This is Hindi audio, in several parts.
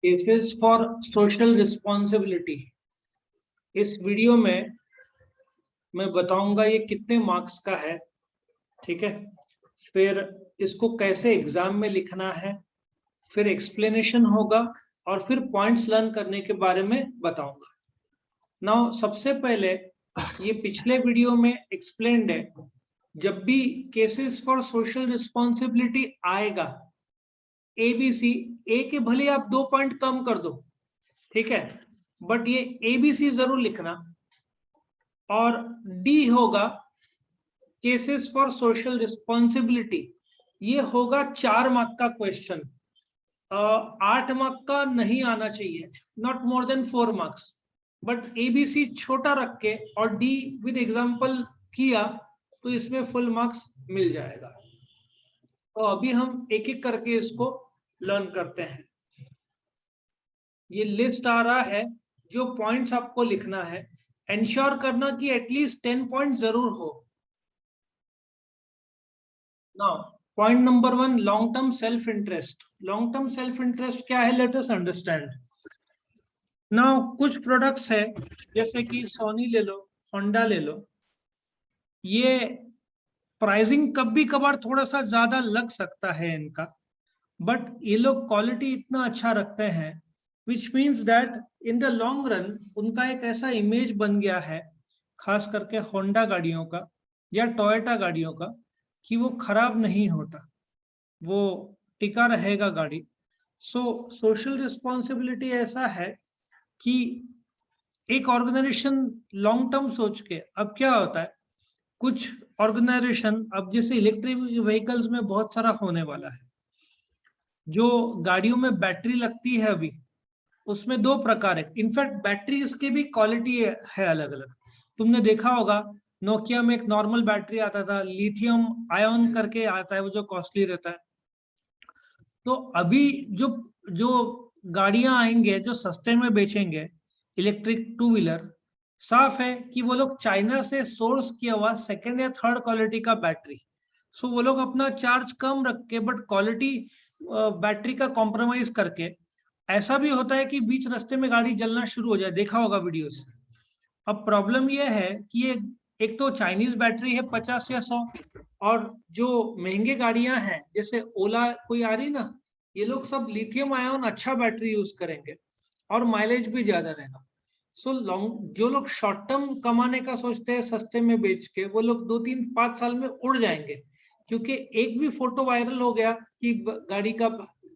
Cases for social responsibility. इस वीडियो में मैं बताऊंगा ये कितने मार्क्स का है, ठीक है। फिर इसको कैसे एग्जाम में लिखना है, फिर एक्सप्लेनेशन होगा और फिर पॉइंट्स लर्न करने के बारे में बताऊंगा। नाउ सबसे पहले ये पिछले वीडियो में एक्सप्लेन्ड है, जब भी केसेस फॉर सोशल रिस्पॉन्सिबिलिटी आएगा एबीसी, ए के भले आप 2 पॉइंट कम कर दो, ठीक है, बट ये एबीसी जरूर लिखना। और डी होगा केसेस फॉर सोशल रिस्पॉन्सिबिलिटी, ये होगा 4 मार्क का क्वेश्चन, 8 मार्क का नहीं आना चाहिए, not more than 4 marks. But ABC छोटा रख के और डी विद एग्जांपल किया तो इसमें फुल मार्क्स मिल जाएगा। तो अभी हम एक एक करके इसको लर्न करते हैं। ये लिस्ट आ रहा है, जो पॉइंट्स आपको लिखना है, एंश्योर करना कि एटलीस्ट 10 पॉइंट जरूर हो। Now point number 1, long term self interest. Long term self interest क्या है, लेट अस अंडरस्टैंड। नाउ कुछ प्रोडक्ट्स है, जैसे कि सोनी ले लो, होंडा ले लो, ये प्राइसिंग कभी कभार थोड़ा सा ज्यादा लग सकता है इनका, बट ये लोग क्वालिटी इतना अच्छा रखते हैं, which means that in the long run उनका एक ऐसा इमेज बन गया है, खास करके होंडा गाड़ियों का या टोयोटा गाड़ियों का, कि वो खराब नहीं होता, वो टिका रहेगा गाड़ी। सो सोशल रिस्पॉन्सिबिलिटी ऐसा है कि एक ऑर्गेनाइजेशन लॉन्ग टर्म सोच के, अब क्या होता है, कुछ ऑर्गेनाइजेशन, अब जैसे इलेक्ट्रिक व्हीकल्स में बहुत सारा होने वाला है, जो गाड़ियों में बैटरी लगती है अभी, उसमें 2 प्रकार है। इनफैक्ट बैटरी की भी क्वालिटी है अलग अलग। तुमने देखा होगा नोकिया में एक नॉर्मल बैटरी आता था, लिथियम आयन करके आता है, वो जो कॉस्टली रहता है। तो अभी जो जो गाड़ियां आएंगे जो सस्ते में बेचेंगे, इलेक्ट्रिक 2 व्हीलर, साफ है कि वो लोग चाइना से सोर्स किया हुआ सेकेंड या थर्ड क्वालिटी का बैटरी। सो वो लोग अपना चार्ज कम रख के बट क्वालिटी बैटरी का कॉम्प्रोमाइज करके, ऐसा भी होता है कि बीच रास्ते में गाड़ी जलना शुरू हो जाए, देखा होगा वीडियोस। अब प्रॉब्लम यह है कि ये एक तो चाइनीज बैटरी है 50 या 100, और जो महंगे गाड़ियां हैं जैसे ओला कोई आ रही ना, ये लोग सब लिथियम आयन अच्छा बैटरी यूज करेंगे और माइलेज भी ज्यादा रहेगा। सो लॉन्ग, जो लोग शॉर्ट टर्म कमाने का सोचते हैं सस्ते में बेच के, वो लोग 2-3-5 साल में उड़ जाएंगे, क्योंकि एक भी फोटो वायरल हो गया कि गाड़ी का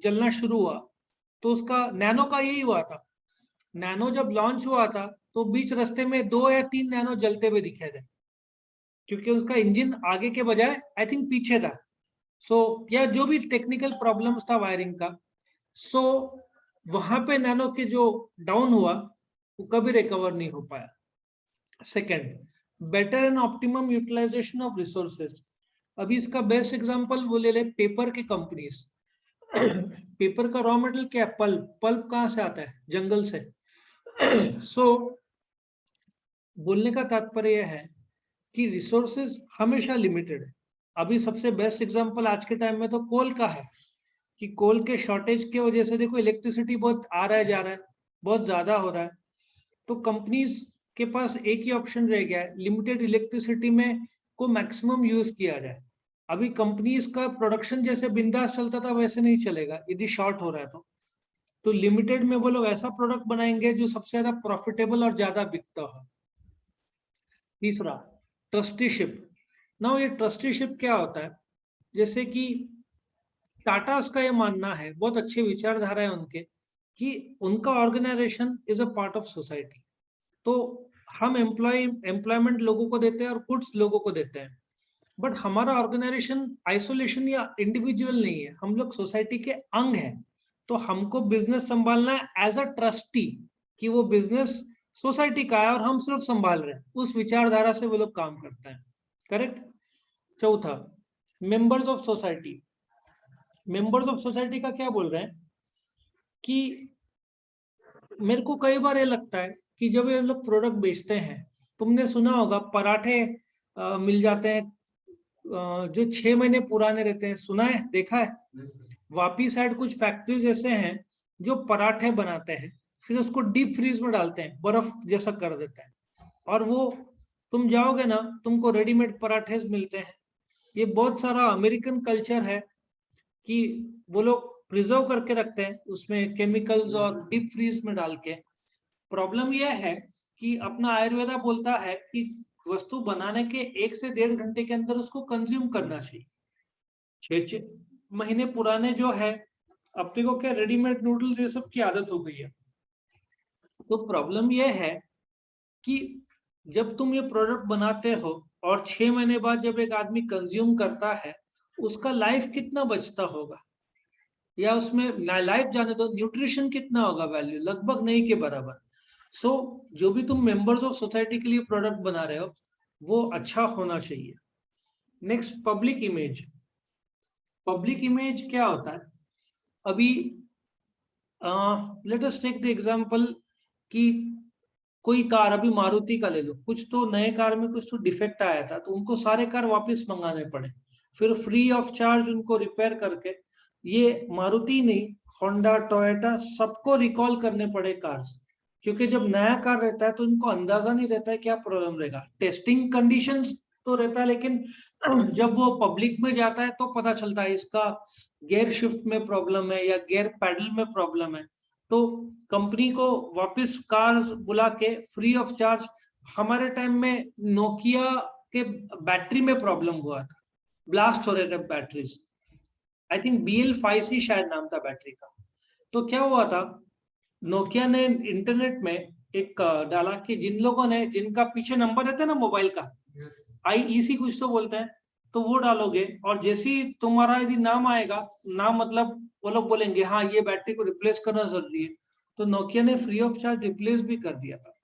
जलना शुरू हुआ, तो उसका नैनो का यही हुआ था। नैनो जब लॉन्च हुआ था तो बीच रास्ते में 2 या 3 नैनो जलते हुए दिखे थे, क्योंकि उसका इंजन आगे के बजाय आई थिंक पीछे था। सो या जो भी टेक्निकल प्रॉब्लम्स था वायरिंग का, सो वहां पे नैनो के जो डाउन हुआ वो कभी रिकवर नहीं हो पाया। Second, better and optimum utilisation of resources. अभी इसका बेस्ट एग्जांपल वो ले ले, पेपर के कंपनीज। पेपर का रॉ मटेरियल क्या है, पल्प। पल्प कहाँ से आता है, जंगल से। सो बोलने का तात्पर्य यह है कि रिसोर्सेज हमेशा लिमिटेड है। अभी सबसे बेस्ट एग्जांपल आज के टाइम में तो कोल का है, कि कोल के शॉर्टेज की वजह से देखो इलेक्ट्रिसिटी बहुत आ रहा है जा रहा है, बहुत ज्यादा हो रहा है। तो कंपनीज के पास एक ही ऑप्शन रह गया है, लिमिटेड इलेक्ट्रिसिटी में को मैक्सिमम यूज किया जाए। अभी कंपनीज का प्रोडक्शन जैसे बिंदास चलता था वैसे नहीं चलेगा यदि शॉर्ट हो रहा है तो लिमिटेड में वो लोग ऐसा प्रोडक्ट बनाएंगे जो सबसे ज्यादा प्रॉफिटेबल और ज्यादा बिकता हो। तीसरा, ट्रस्टीशिप। ना ये ट्रस्टीशिप क्या होता है, जैसे कि टाटा का ये मानना है, बहुत अच्छे विचारधारा है उनके, कि उनका organisation is a part of society. तो हम एम्प्लॉयमेंट लोगों को देते हैं और गुड्स लोगों को देते हैं, बट हमारा ऑर्गेनाइजेशन आइसोलेशन या इंडिविजुअल नहीं है, हम लोग सोसाइटी के अंग हैं। तो हमको बिजनेस संभालना है एज अ ट्रस्टी, कि वो बिजनेस सोसाइटी का है और हम सिर्फ संभाल रहे हैं, उस विचारधारा से वो लोग काम करते हैं। करेक्ट। चौथा, members of society. Members of society का क्या बोल रहे हैं कि मेरे को कई बार ये लगता है कि जब ये लोग प्रोडक्ट बेचते हैं, तुमने सुना होगा पराठे मिल जाते हैं जो 6 महीने पुराने रहते हैं, सुना है, देखा है। वापी साइड कुछ फैक्ट्रीज ऐसे हैं जो पराठे बनाते हैं, फिर उसको डीप फ्रीज में डालते हैं, बर्फ जैसा कर देते हैं, और वो तुम जाओगे ना, तुमको रेडीमेड पराठे मिलते हैं। ये बहुत सारा अमेरिकन कल्चर है कि वो लोग प्रिजर्व करके रखते हैं उसमें केमिकल्स और डीप फ्रीज में डाल के। प्रॉब्लम यह है कि अपना आयुर्वेदा बोलता है कि वस्तु बनाने के 1 से 1.5 घंटे के अंदर उसको कंज्यूम करना चाहिए। 6 महीने पुराने जो है, अपने को क्या रेडीमेड नूडल्स ये सब की आदत हो गई है। तो प्रॉब्लम यह है कि जब तुम ये प्रोडक्ट बनाते हो और 6 महीने बाद जब एक आदमी कंज्यूम करता है, उसका लाइफ कितना बचता होगा, या उसमें लाइफ जाने दो, न्यूट्रिशन कितना होगा, वैल्यू लगभग नहीं के बराबर। सो जो भी तुम मेंबर्स ऑफ सोसाइटी के लिए प्रोडक्ट बना रहे हो, वो अच्छा होना चाहिए। Next, public image. Public image क्या होता है? अभी let us take the example कि कोई कार, अभी मारुति का ले लो, कुछ तो नए कार में कुछ तो डिफेक्ट आया था, तो उनको सारे कार वापस मंगाने पड़े, फिर फ्री ऑफ चार्ज उनको रिपेयर करके, ये मारुति नहीं, होंडा, टोयोटा, सबको रिकॉल करने पड़े कार्स, क्योंकि जब नया कार रहता है तो इनको अंदाजा नहीं रहता है क्या प्रॉब्लम रहेगा। टेस्टिंग कंडीशंस तो रहता है, लेकिन जब वो पब्लिक में जाता है तो पता चलता है इसका गियर शिफ्ट में प्रॉब्लम है या गियर पैडल में प्रॉब्लम है। तो कंपनी को वापस कार बुला के फ्री ऑफ चार्ज, हमारे टाइम में नोकिया के बैटरी में प्रॉब्लम हुआ था, ब्लास्ट हो रहे थे बैटरीज, आई थिंक BL5C शायद नाम था बैटरी का। तो क्या हुआ था, नोकिया ने इंटरनेट में एक डाला कि जिन लोगों ने, जिनका पीछे नंबर रहता है ना मोबाइल का, IEC कुछ तो बोलते हैं, तो वो डालोगे और जैसे ही तुम्हारा यदि नाम आएगा, नाम मतलब वो लोग बोलेंगे हाँ ये बैटरी को रिप्लेस करना जरूरी है, तो नोकिया ने फ्री ऑफ चार्ज रिप्लेस भी कर दिया था।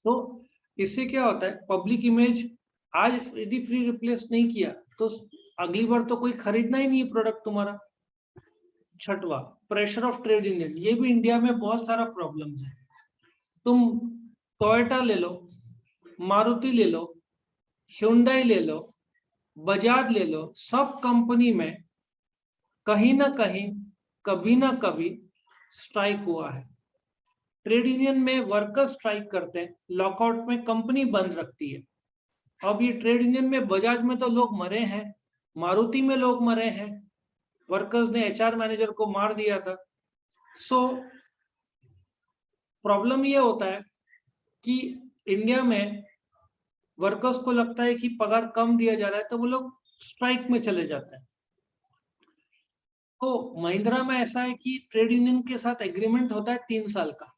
तो इससे क्या होता है, पब्लिक इमेज, आज यदि फ्री रिप्लेस नहीं किया तो अगली बार तो कोई खरीदना ही नहीं है प्रोडक्ट तुम्हारा। छठवा, प्रेशर ऑफ ट्रेड यूनियन। ये भी इंडिया में बहुत सारा प्रॉब्लम्स है। तुम टोयोटा ले लो, मारुति ले लो, ह्युंडई ले लो, बजाज ले लो, सब कंपनी में कहीं ना कहीं, कभी ना कभी स्ट्राइक हुआ है। ट्रेड यूनियन में वर्कर्स स्ट्राइक करते हैं, लॉकआउट में कंपनी बंद रखती है। अब ये ट्रेड यूनियन में बजाज में तो लोग मरे हैं, मारुति में लोग मरे हैं, वर्कर्स ने HR मैनेजर को मार दिया था। सो प्रॉब्लम ये होता है कि इंडिया में वर्कर्स को लगता है कि पगार कम दिया जा रहा है, तो वो लोग स्ट्राइक में चले जाते हैं। तो महिंद्रा में ऐसा है कि ट्रेड यूनियन के साथ एग्रीमेंट होता है 3 साल का।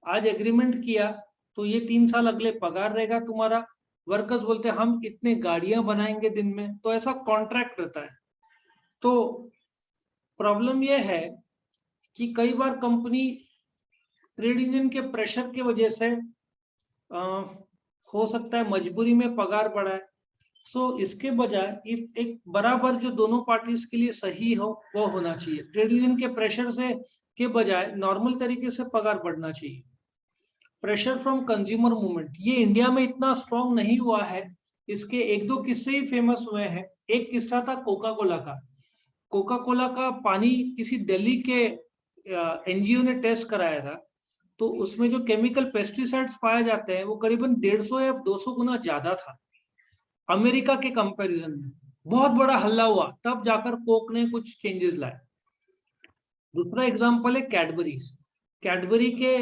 आज एग्रीमेंट किया तो ये 3 साल अगले पगार रहेगा तुम्हारा। वर्कर्स बोलते हैं हम इतने गाड़ियां बनाएंगे दिन में, तो ऐसा कॉन्ट्रैक्ट रहता है। तो प्रॉब्लम यह है कि कई बार कंपनी ट्रेड यूनियन के प्रेशर की वजह से हो सकता है मजबूरी में पगार बढ़ाए। सो इसके बजाय इफ एक बराबर जो दोनों पार्टीज के लिए सही हो वो होना चाहिए। ट्रेड यूनियन के प्रेशर से के बजाय नॉर्मल तरीके से पगार बढ़ना चाहिए। प्रेशर फ्रॉम कंज्यूमर मूवमेंट, ये इंडिया में इतना स्ट्रॉन्ग नहीं हुआ है, इसके 1-2 किस्से ही फेमस हुए हैं। एक किस्सा था कोका कोला का। कोका कोला का पानी किसी दिल्ली के NGO ने टेस्ट कराया था, तो उसमें जो केमिकल पेस्टिसाइड्स पाए जाते हैं वो करीबन 150 या 200 गुना ज्यादा था अमेरिका के कंपैरिजन में। बहुत बड़ा हल्ला हुआ, तब जाकर कोक ने कुछ चेंजेस लाए। दूसरा एग्जांपल है कैडबरी। कैडबरी के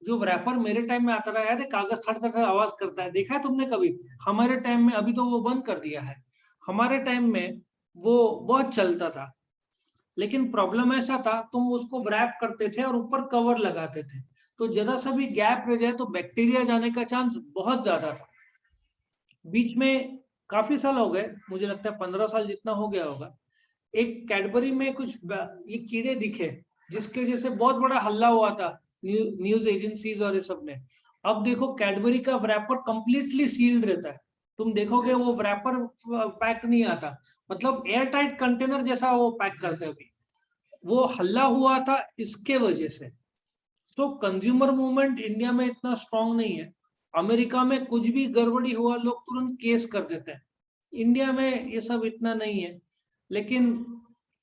जो रैपर मेरे टाइम में आता था, याद है, कागज थड़ थड़ आवाज करता है, देखा है तुमने कभी? हमारे टाइम में, अभी तो वो बंद कर दिया है, हमारे टाइम में वो बहुत चलता था। लेकिन प्रॉब्लम ऐसा था, तुम उसको रैप करते थे और ऊपर कवर लगाते थे, तो जरा सा भी गैप रह जाए तो बैक्टीरिया जाने का चांस बहुत ज्यादा था। बीच में काफी साल हो गए, मुझे लगता है 15 साल जितना हो गया होगा, एक कैडबरी में कुछ ये कीड़े दिखे जिसके वजह से बहुत बड़ा हल्ला हुआ था न्यूज एजेंसीज और ये सब ने। अब देखो कैडबरी का रैपर कंप्लीटली सील्ड रहता है, तुम देखोगे वो रैपर पैक नहीं आता, मतलब एयर टाइट कंटेनर जैसा वो पैक करते हैं। अभी वो हल्ला हुआ था इसके वजह से। तो कंज्यूमर मूवमेंट इंडिया में इतना स्ट्रांग नहीं है। अमेरिका में कुछ भी गड़बड़ी हुआ लोग तुरंत केस कर देते हैं, इंडिया में ये सब इतना नहीं है। लेकिन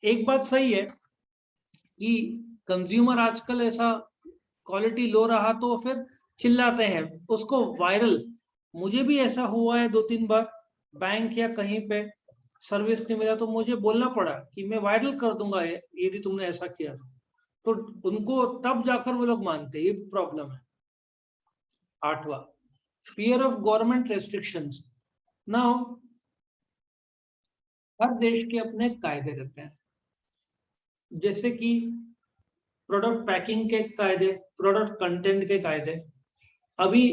एक बात सही है कि कंज्यूमर आजकल ऐसा क्वालिटी लो रहा तो फिर चिल्लाते हैं उसको वायरल। मुझे भी ऐसा हुआ है 2-3 बार, बैंक या कहीं पे सर्विस नहीं मिला तो मुझे बोलना पड़ा कि मैं वायरल कर दूंगा यदि तुमने ऐसा किया तो उनको तब जाकर वो लोग मानते हैं। ये प्रॉब्लम है। 8वां, fear of government restrictions. Now हर देश के अपने कायदे रहते हैं, जैसे कि प्रोडक्ट पैकिंग के कायदे, प्रोडक्ट कंटेंट के कायदे। अभी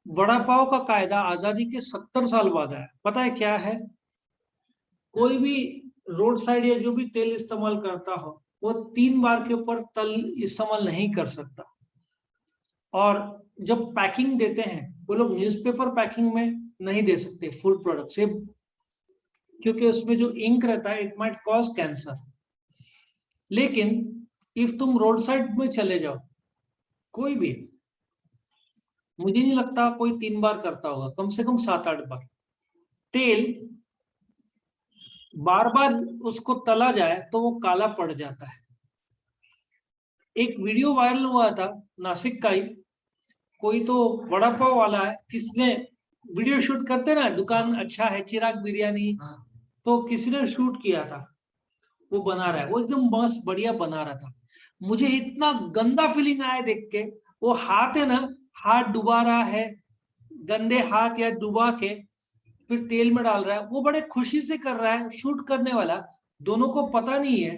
वड़ा पाव का कायदा आजादी के 70 साल बाद आया। पता है क्या है? कोई भी रोड साइड या जो भी तेल इस्तेमाल करता हो वो 3 बार के ऊपर तल इस्तेमाल नहीं कर सकता। और जब पैकिंग देते हैं वो लोग न्यूज़पेपर पैकिंग में नहीं दे सकते फूड प्रोडक्ट से, क्योंकि उसमें जो इंक रहता है इट माइट कॉज कैंसर। लेकिन इफ तुम रोड साइड में चले जाओ, कोई भी, मुझे नहीं लगता कोई 3 बार करता होगा, कम से कम 7-8 बार। तेल बार बार उसको तला जाए तो वो काला पड़ जाता है। एक वीडियो वायरल हुआ था नासिक का ही, कोई तो वड़ा पाव वाला है, किसने वीडियो शूट करते ना, दुकान अच्छा है चिराग बिरयानी, तो किसी ने शूट किया था, वो बना रहा है, वो एकदम मस्त बढ़िया बना रहा था। मुझे इतना गंदा फीलिंग आया देख के। वो हाथ है ना, हाथ डुबा रहा है, गंदे हाथ या डुबा के फिर तेल में डाल रहा है, वो बड़े खुशी से कर रहा है। शूट करने वाला, दोनों को पता नहीं है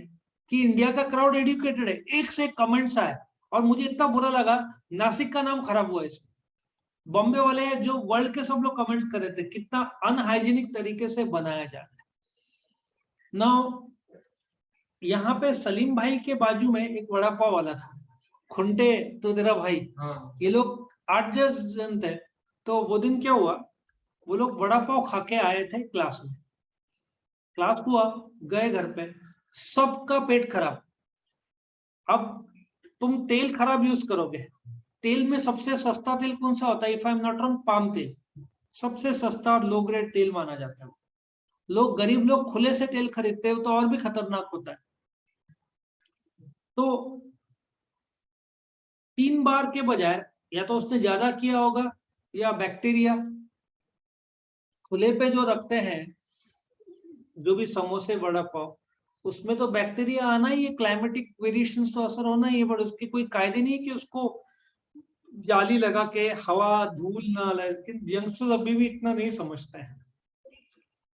कि इंडिया का क्राउड एडुकेटेड है। एक से एक कमेंट्स आए और मुझे इतना बुरा लगा, नासिक का नाम खराब हुआ इसमें। बॉम्बे वाले जो वर्ल्ड के सब लोग कमेंट्स कर रहे थे कितना अनहाइजीनिक तरीके से बनाया जा रहा है। नाउ यहाँ पे सलीम भाई के बाजू में एक वड़ा पाव वाला था, खुंटे तो तेरा भाई, ये लोग 8-10 जन थे। तो वो दिन क्या हुआ, वो लोग वड़ा पाव खा के आए थे क्लास में, क्लास हुआ, गए घर पे, सबका पेट खराब। अब तुम तेल खराब यूज करोगे, तेल में सबसे सस्ता तेल कौन सा होता है? If I am not wrong, palm तेल सबसे सस्ता और लो ग्रेड तेल माना जाता है। लोग, गरीब लोग खुले से तेल खरीदते हैं तो और भी खतरनाक होता है। तो 3 बार के बजाय या तो उसने ज्यादा किया होगा या बैक्टीरिया खुले पे जो रखते हैं, जो भी समोसे वड़ा पाव, उसमें तो बैक्टीरिया आना ही है, क्लाइमेटिक वेरिएशंस तो असर होना ही है, बट उसकी कोई कायदे नहीं है कि उसको जाली लगा के हवा धूल ना लगे। लेकिन यंगस्टर्स अभी भी इतना नहीं समझते हैं।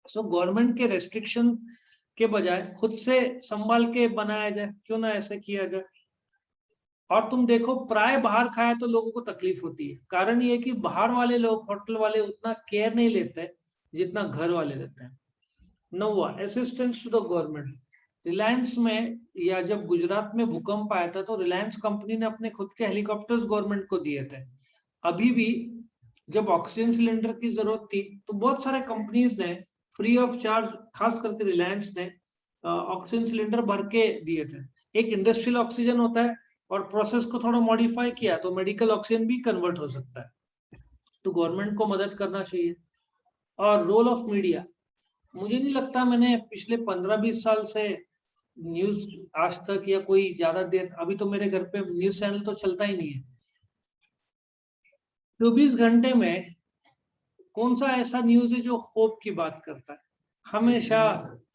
सो गवर्नमेंट के रेस्ट्रिक्शन के बजाय खुद से संभाल के बनाया जाए, क्यों ना ऐसे किया जाए। और तुम देखो, प्राय बाहर खाया तो लोगों को तकलीफ होती है। कारण ये कि बाहर वाले लोग, होटल वाले उतना केयर नहीं लेते जितना घर वाले लेते हैं। 9वां, assistance to the government. Reliance में, या जब गुजरात में भूकंप आया था तो रिलायंस कंपनी ने अपने खुद के हेलीकॉप्टर्स गवर्नमेंट को दिए थे। अभी भी जब ऑक्सीजन सिलेंडर की जरूरत थी तो बहुत सारे कंपनीज ने फ्री ऑफ चार्ज, खास करके रिलायंस ने ऑक्सीजन सिलेंडर भर के दिए थे। एक इंडस्ट्रियल ऑक्सीजन होता है और प्रोसेस को थोड़ा मॉडिफाई किया तो मेडिकल ऑक्सीजन भी कन्वर्ट हो सकता है। तो गवर्नमेंट को मदद करना चाहिए। और रोल ऑफ मीडिया, मुझे नहीं लगता मैंने पिछले 15-20 साल से न्यूज आज तक या कोई ज्यादा देर, अभी तो मेरे घर पे न्यूज चैनल तो चलता ही नहीं है। 24 घंटे में कौन सा ऐसा न्यूज है जो होप की बात करता है? हमेशा।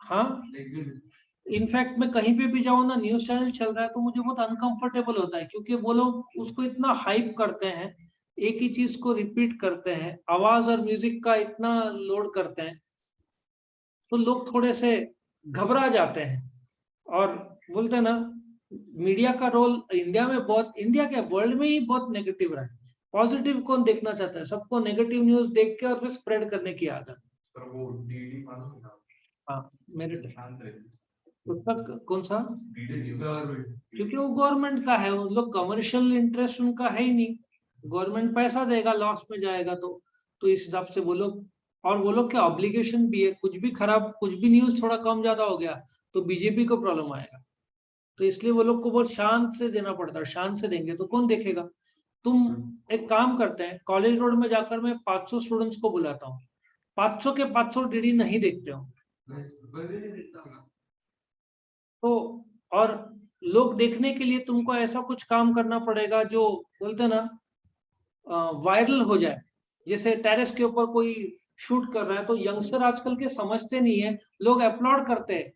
हाँ, इनफैक्ट मैं कहीं पे भी जाऊँ ना, न्यूज चैनल चल रहा है तो मुझे बहुत अनकंफर्टेबल होता है, क्योंकि वो लोग उसको इतना हाइप करते हैं, एक ही चीज को रिपीट करते हैं, आवाज और म्यूजिक का इतना लोड करते हैं, तो लोग थोड़े से घबरा जाते हैं। और बोलते हैं ना, मीडिया का रोल इंडिया में बहुत, इंडिया के वर्ल्ड में ही बहुत नेगेटिव रहा है। पॉजिटिव कौन देखना चाहता है? सबको नेगेटिव न्यूज देख के और फिर स्प्रेड करने की आदत। हाँ, मेरे उसका कौन सा? क्योंकि वो गवर्नमेंट का है, उन लोग कमर्शियल इंटरेस्ट उनका है ही नहीं। गवर्नमेंट पैसा देगा, लॉस में जाएगा तो इस हिसाब से वो लोग, और वो लोग के ऑब्लिगेशन भी है, कुछ भी खराब, कुछ भी न्यूज थोड़ा कम ज्यादा हो गया तो बीजेपी को प्रॉब्लम आएगा। तो इसलिए वो लोग को बहुत शांत से देना पड़ता है। शांत से देंगे तो कौन देखेगा? तुम एक काम करते हैं, कॉलेज रोड में जाकर मैं 500 स्टूडेंट्स को बुलाता हूँ, 500 के 500 डीडी नहीं देखते हो। तो और लोग देखने के लिए तुमको ऐसा कुछ काम करना पड़ेगा जो बोलते ना वायरल हो जाए। जैसे टेरेस के ऊपर कोई शूट कर रहा है तो यंगस्टर आजकल के समझते नहीं है, लोग अपलोड करते हैं।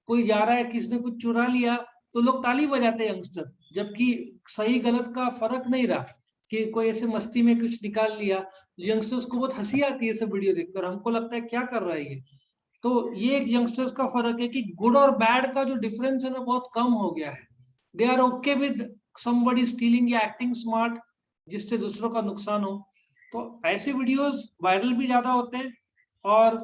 कोई जा रहा है, किसी ने कुछ चुरा लिया तो लोग ताली बजाते हैं यंगस्टर, जबकि सही गलत का फर्क नहीं रहा कि कोई ऐसे मस्ती में कुछ निकाल लिया। यंगस्टर्स को बहुत हंसी आती है सब वीडियो देखकर, हमको लगता है क्या कर रहा है ये। तो ये एक यंगस्टर्स का फर्क है कि गुड और बैड का जो डिफरेंस है ना बहुत कम हो गया है। They are okay with somebody stealing या एक्टिंग स्मार्ट जिससे दूसरों का नुकसान हो। तो ऐसे वीडियोस वायरल भी ज्यादा होते हैं, और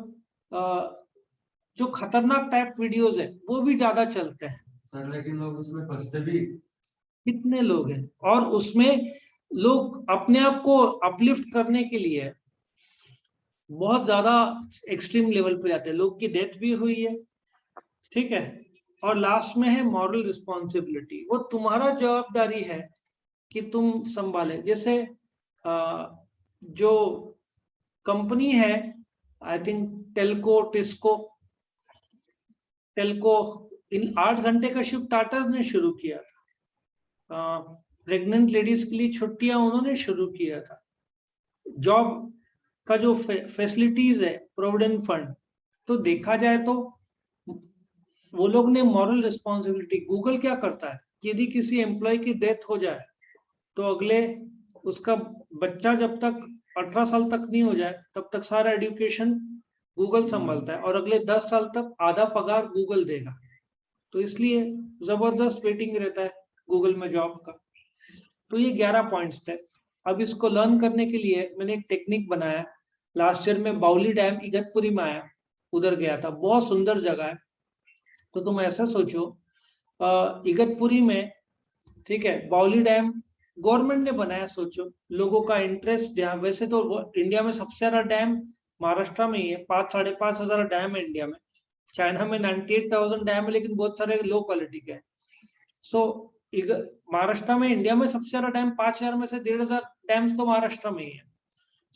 जो खतरनाक टाइप वीडियोस है वो भी ज्यादा चलते हैं सर। लेकिन लोग उसमें फंसते भी कितने लोग हैं, और उसमें लोग अपने आप को अपलिफ्ट करने के लिए बहुत ज्यादा एक्सट्रीम लेवल पे जाते हैं। लोग की डेथ भी हुई है, ठीक है। और लास्ट में है मॉरल रिस्पॉन्सिबिलिटी, वो तुम्हारा जवाबदारी है कि तुम संभाले। जैसे जो कंपनी है, आई थिंक टेल्को इन 8 घंटे का शिफ्ट टाटा ने शुरू किया था। प्रेग्नेंट लेडीज के लिए छुट्टियां उन्होंने शुरू किया था। जॉब का जो फैसिलिटीज है, प्रोविडेंट फंड, तो देखा जाए तो वो लोग ने मॉरल रिस्पॉन्सिबिलिटी। गूगल क्या करता है, यदि किसी एम्प्लॉय की डेथ हो जाए तो अगले उसका बच्चा जब तक 18 साल तक नहीं हो जाए तब तक सारा एजुकेशन गूगल संभालता है, और अगले 10 साल तक आधा पगार गूगल देगा। तो इसलिए जबरदस्त वेटिंग रहता है गूगल में जॉब का। तो ये 11 पॉइंट्स थे। अब इसको लर्न करने के लिए मैंने एक टेक्निक बनाया। लास्ट ईयर में बाउली डैम इगतपुरी में आया, उधर गया था, बहुत सुंदर जगह है। तो तुम ऐसा सोचो, इगतपुरी में, ठीक है, बाउली डैम गवर्नमेंट ने बनाया। सोचो लोगों का इंटरेस्ट, यहाँ वैसे तो इंडिया में सबसे ज्यादा डैम महाराष्ट्र में ही है, 5,500 डैम है इंडिया में। चाइना में 98,000 डैम है, लेकिन बहुत सारे लो क्वालिटी के हैं। सो महाराष्ट्र में, इंडिया में सबसे ज्यादा डैम 5,000 में से 1,500 डैम्स तो महाराष्ट्र में ही है।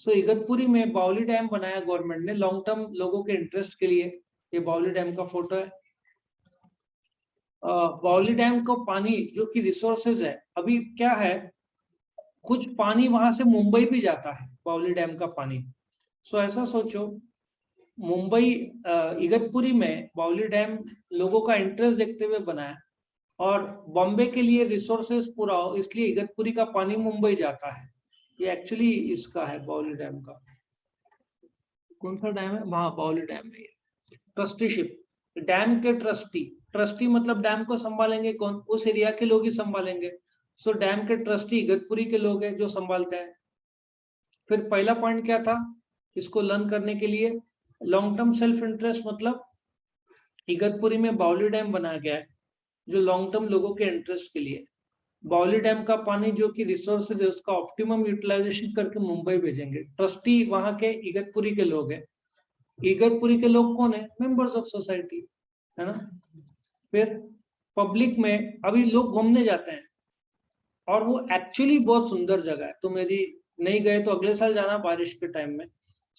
सो इगतपुरी में बाउली डैम बनाया गवर्नमेंट ने लॉन्ग टर्म लोगों के इंटरेस्ट के लिए। ये बाउली डैम का फोटो है। बाउली डैम को पानी जो कि रिसोर्सेज है, अभी क्या है, कुछ पानी वहां से मुंबई भी जाता है, बाउली डैम का पानी। सो ऐसा सोचो, मुंबई इगतपुरी में बाउली डैम लोगों का इंटरेस्ट देखते हुए बनाया, और बॉम्बे के लिए रिसोर्सेज पूरा हो इसलिए इगतपुरी का पानी मुंबई जाता है। ये एक्चुअली इसका है बाउली डैम का। कौन सा डैम है, वहां बाउली डैम है। ट्रस्टीशिप, डैम के ट्रस्टी, ट्रस्टी मतलब डैम को संभालेंगे कौन, उस एरिया के लोग ही संभालेंगे। सो डैम के ट्रस्टी इगतपुरी के लोग हैं जो संभालते हैं। फिर पहला पॉइंट क्या था इसको लर्न करने के लिए, लॉन्ग टर्म सेल्फ इंटरेस्ट, मतलब इगतपुरी में बाउली डैम बनाया गया है जो लॉन्ग टर्म लोगों के इंटरेस्ट के लिए। बाउली डैम का पानी जो कि रिसोर्सेज है उसका ऑप्टिमम यूटिलाइजेशन करके मुंबई भेजेंगे। ट्रस्टी वहां के इगतपुरी के लोग हैं। इगतपुरी के लोग कौन है, मेंबर्स ऑफ सोसाइटी, है ना। फिर पब्लिक में अभी लोग घूमने जाते हैं, और वो एक्चुअली बहुत सुंदर जगह है। तुम यदि नहीं गए तो अगले साल जाना बारिश के टाइम में।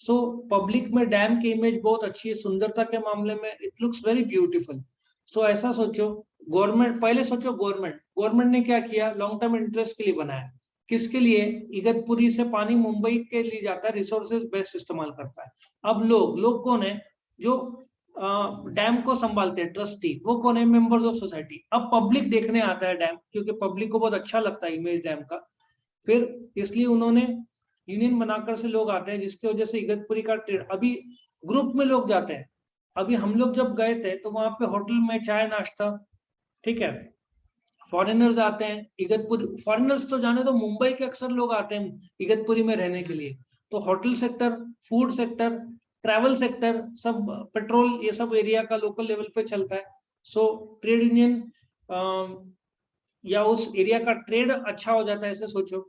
सो पब्लिक में डैम की इमेज बहुत अच्छी है, सुंदरता के मामले में इट लुक्स वेरी ब्यूटीफुल। सो ऐसा सोचो, गवर्नमेंट, पहले सोचो गवर्नमेंट ने क्या किया, लॉन्ग टर्म इंटरेस्ट के लिए बनाया। किसके लिए, इगतपुरी से पानी मुंबई के लिए जाता है, रिसोर्सेज बेस्ट इस्तेमाल करता है। अब लोग कौन है जो डैम को संभालते हैं, ट्रस्टी, वो कौन है, मेंबर्स ऑफ सोसाइटी। अब पब्लिक देखने आता है डैम, क्योंकि पब्लिक को बहुत अच्छा लगता है इमेज डैम का। फिर इसलिए उन्होंने यूनियन बनाकर से लोग आते हैं, जिसकी वजह से इगतपुरी का ट्रेड, अभी ग्रुप में लोग जाते हैं। अभी हम लोग जब गए थे तो वहां पे होटल में चाय नाश्ता, ठीक है। फॉरेनर्स आते हैं इगतपुरी, फॉरेनर्स तो जाने तो मुंबई के अक्सर लोग आते हैं इगतपुरी में रहने के लिए। तो hotel sector, food sector, travel sector, सब पेट्रोल, ये सब एरिया का लोकल लेवल पे चलता है। सो ट्रेड यूनियन या उस एरिया का ट्रेड अच्छा हो जाता है, ऐसे सोचो।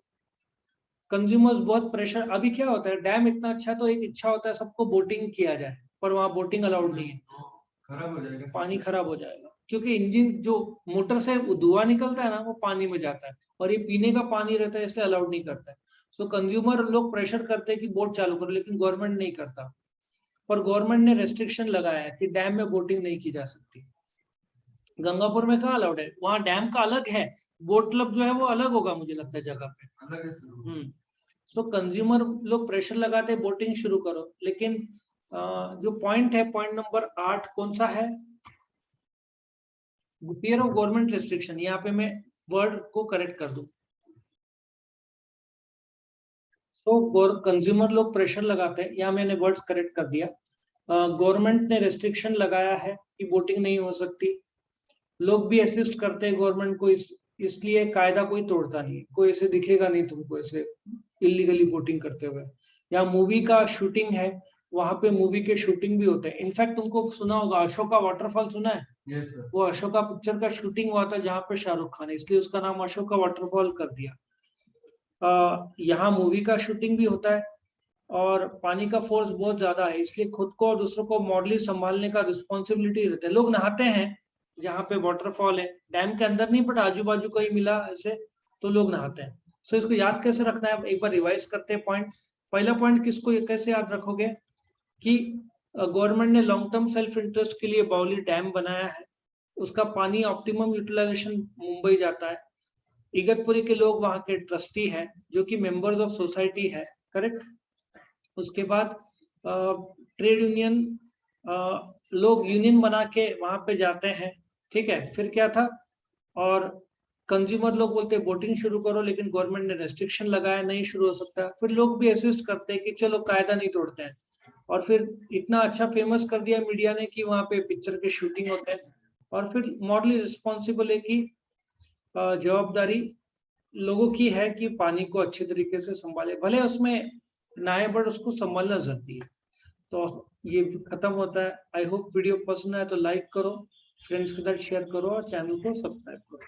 कंज्यूमर्स बहुत प्रेशर, अभी क्या होता है, डैम इतना अच्छा है तो एक इच्छा होता है सबको बोटिंग किया जाए, पर वहां बोटिंग अलाउड नहीं है, खराब हो जाएगा, पानी खराब हो जाएगा। क्योंकि इंजन जो मोटर से धुआं निकलता है ना वो पानी में जाता है, और ये पीने का पानी रहता है इसलिए अलाउड नहीं करता है। सो कंज्यूमर लोग प्रेशर करते हैं कि बोट चालू करो, लेकिन गवर्नमेंट नहीं करता। पर गवर्नमेंट ने रेस्ट्रिक्शन लगाया है कि डैम में बोटिंग नहीं की जा सकती। गंगापुर में कहाँ अलाउड है? वहाँ डैम का अलग है, बोट क्लब जो है वो अलग होगा मुझे लगता है जगह पे। अलग है सर। सो कंज्यूमर लोग प्रेशर लगाते हैं बोटिंग शुरू करो, लेकिन जो पॉइंट है, पॉइंट नंबर 8 कौन सा है? Fear of government restriction. यहाँ पे मैं वर्ड को करेक्ट कर दूं, तो कंज्यूमर लोग प्रेशर लगाते हैं, यहाँ मैंने वर्ड्स करेक्ट कर दिया। गवर्नमेंट ने रेस्ट्रिक्शन लगाया है कि वोटिंग नहीं हो सकती, लोग भी असिस्ट करते हैं गवर्नमेंट को, इसलिए कायदा कोई तोड़ता नहीं, कोई ऐसे दिखेगा नहीं तुमको ऐसे इलीगली वोटिंग करते हुए। या मूवी का शूटिंग है, वहां पे मूवी के शूटिंग भी होते हैं। इनफैक्ट तुमको सुना होगा अशोका वाटरफॉल, सुना है? Yes sir. वो अशोका पिक्चर का शूटिंग हुआ था जहाँ पे शाहरुख खान है, इसलिए उसका नाम अशोका वाटरफॉल कर दिया। यहाँ मूवी का शूटिंग भी होता है और पानी का फोर्स बहुत ज्यादा है, इसलिए खुद को और दूसरों को मॉडली संभालने का रिस्पॉन्सिबिलिटी रहता है। लोग नहाते हैं जहाँ पे वाटरफॉल है, डैम के अंदर नहीं बट आजू बाजू कहीं मिला ऐसे, तो लोग नहाते हैं। सो इसको याद कैसे रखना है, एक बार रिवाइज करते हैं पॉइंट। पहला पॉइंट किसको कैसे याद रखोगे कि गवर्नमेंट ने लॉन्ग टर्म सेल्फ इंटरेस्ट के लिए बाउली डैम बनाया है, उसका पानी ऑप्टिमम यूटिलाइजेशन मुंबई जाता है। इगतपुरी के लोग वहां के ट्रस्टी हैं जो कि मेंबर्स ऑफ सोसाइटी है, करेक्ट। उसके बाद ट्रेड यूनियन, लोग यूनियन बना के वहां पे जाते हैं, ठीक है। फिर क्या था, और कंज्यूमर लोग बोलते हैं वोटिंग शुरू करो, लेकिन गवर्नमेंट ने रेस्ट्रिक्शन लगाया, नहीं शुरू हो सकता। फिर लोग भी असिस्ट करते हैं कि चलो कायदा नहीं तोड़ते हैं, और फिर इतना अच्छा फेमस कर दिया मीडिया ने कि वहां पे पिक्चर के शूटिंग होते हैं। और फिर मॉडली रिस्पॉन्सिबल है कि जवाबदारी लोगों की है कि पानी को अच्छे तरीके से संभाले, भले उसमें नए बट उसको संभालना जरूरी है। तो ये खत्म होता है। आई होप वीडियो पसंद आए तो लाइक करो, फ्रेंड्स के साथ शेयर करो और चैनल को सब्सक्राइब करो।